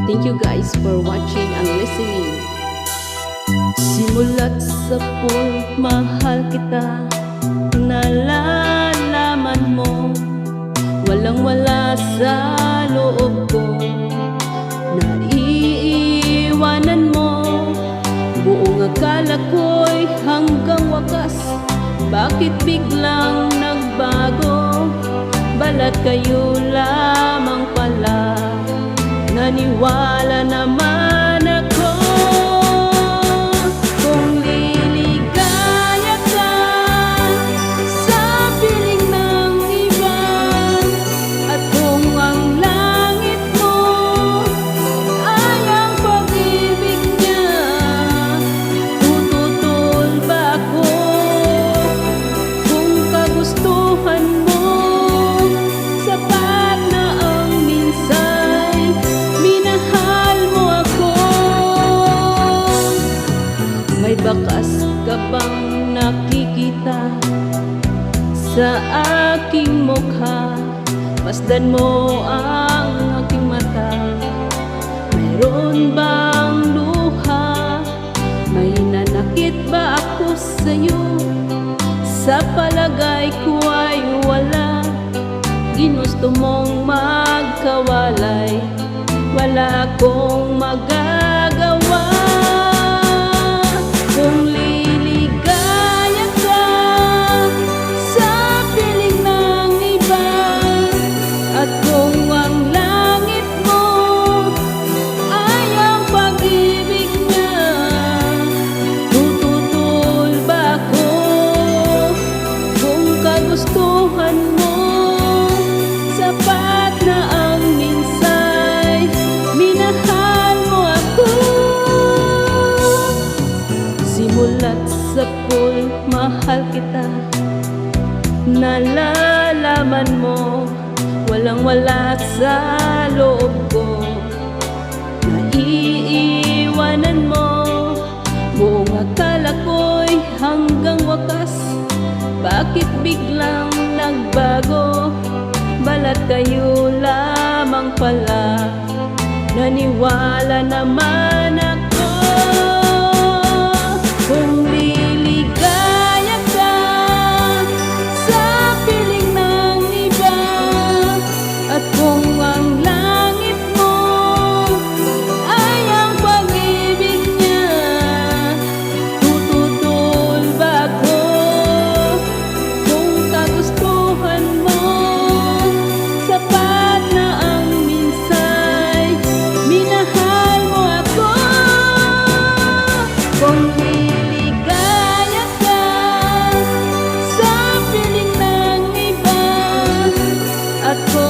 Thank you guys for watching and listening. Simulat sa mahal kita, nalalaman mo, walang-wala sa loob ko. Naiiwanan mo, buong akala ko'y hanggang wakas. Bakit biglang nagbago? Balat kayo lamang pala. Naniwala naman ako, kung liligaya ka sa piling ng iba, at kung ang langit mo ay ang pag-ibig niya, tututol ba ako kung kagustuhan mo? Sapat na ang minsay minahal mo ako. May bakas ka bang nakikita sa aking mukha? Masdan mo ang aking mata. Mayroon bang luha? May nanakit ba ako sa'yo? Sa palagay ko ay wala. Ginusto mong magkawalay, wala akong magagawa. Kung liligaya ka sa piling ng iba, at kung ang langit mo ay ang pag-ibig niya, tututol ba ako kung kagustuhan mo? Sapat na ang minsay minahal mo ako. Simulat sa mahal kita, nalalaman mo, walang-wala sa loob ko. Naiiwanan mo, buong akala ko'y hanggang wakas. Bakit biglang nagbago? Balat kayo lamang pala. Naniwala naman ako, kung liligaya ka sa piling ng iba, at kung ang langit mo ay ang pag-ibig niya, tututol ba ako kung kagustuhan mo? Sapat na ang minsay minahal mo ako. Kung liligaya ka sa piling ng iba, at kung